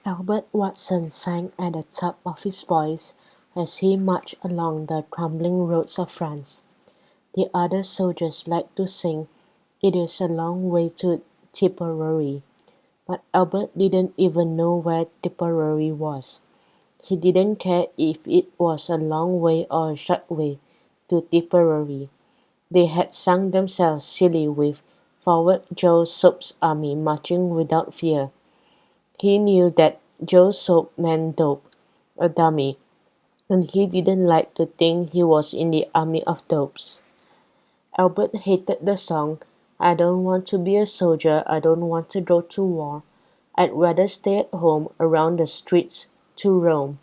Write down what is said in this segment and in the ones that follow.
Albert Watson sang at the top of his voice as he marched along the crumbling roads of France. The other soldiers liked to sing, "It is a long way to Tipperary," but Albert didn't even know where Tipperary was. He didn't care if it was a long way or a short way to Tipperary. They had sung themselves silly with "Forward Joe Soap's Army Marching Without Fear." He knew that Joe Soap meant dope, a dummy, and he didn't like to think he was in the army of dopes. Albert hated the song, "I don't want to be a soldier, I don't want to go to war. I'd rather stay at home around the streets to roam."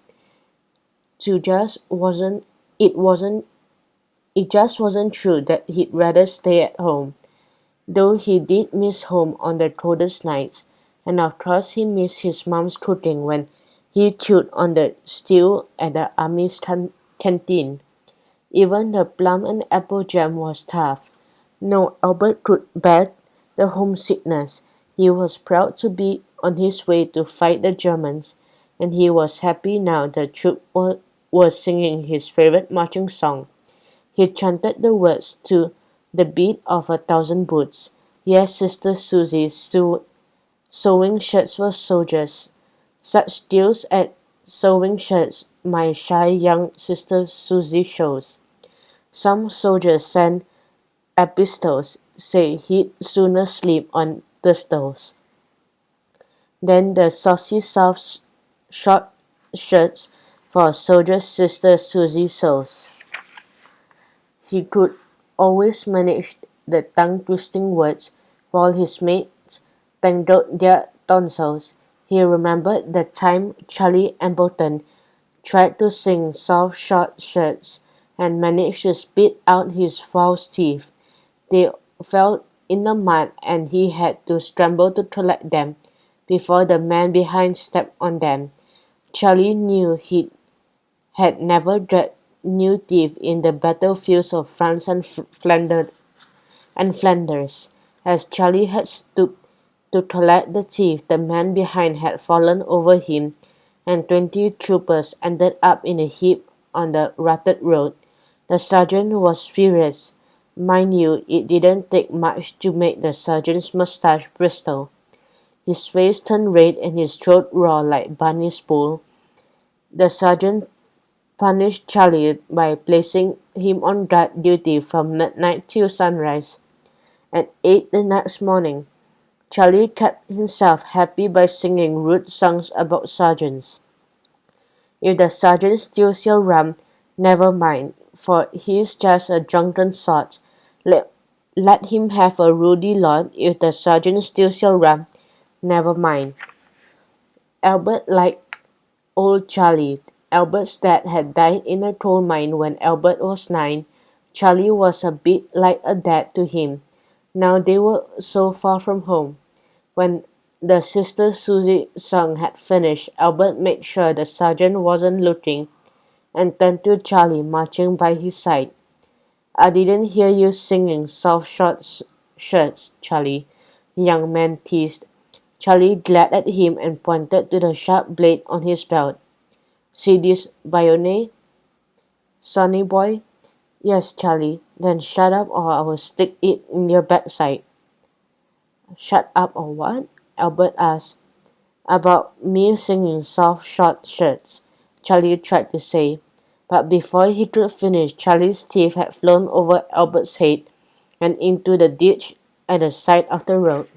To just wasn't it just wasn't true that he'd rather stay at home, though he did miss home on the coldest nights, and of course he missed his mom's cooking when he chewed on the stew at the army's canteen. Even the plum and apple jam was tough. No, Albert could bear the homesickness. He was proud to be on his way to fight the Germans, and he was happy now the troop was singing his favorite marching song. He chanted the words to the beat of 1,000 boots. Yes, Sister Susie, sewing shirts for soldiers. Such deals at sewing shirts my shy young Sister Susie shows. Some soldiers sent epistles, say he'd sooner sleep on thistles than the saucy soft short shirts for soldiers Sister Susie sews. He could always manage the tongue-twisting words while his mates tangled their tonsils. He remembered the time Charlie Ambleton tried to sing soft short shirts and managed to spit out his false teeth. They fell in the mud and he had to scramble to collect them before the man behind stepped on them. Charlie knew he had never dragged new teeth in the battlefields of France and Flanders. As Charlie had stooped to collect the teeth, the man behind had fallen over him, and 20 troopers ended up in a heap on the rutted road. The sergeant was furious. Mind you, it didn't take much to make the sergeant's mustache bristle. His face turned red and his throat raw like Barney's bull. The sergeant punished Charlie by placing him on guard duty from midnight till sunrise. At 8 the next morning, Charlie kept himself happy by singing rude songs about sergeants. "If the sergeant steals your rum, never mind, for he's just a drunken sot. Let him have a ruddy lot. If the sergeant steals your rum, never mind." Albert liked old Charlie. Albert's dad had died in a coal mine when Albert was 9. Charlie was a bit like a dad to him. Now they were so far from home. When the Sister Susie song had finished, Albert made sure the sergeant wasn't looking and turned to Charlie marching by his side. "I didn't hear you singing soft short shirts, Charlie," the young man teased. Charlie glared at him and pointed to the sharp blade on his belt. "See this bayonet, sonny boy?" "Yes, Charlie." "Then shut up or I will stick it in your backside." "Shut up or what?" Albert asked. "About me singing soft short shirts," Charlie tried to say. But before he could finish, Charlie's teeth had flown over Albert's head and into the ditch at the side of the road.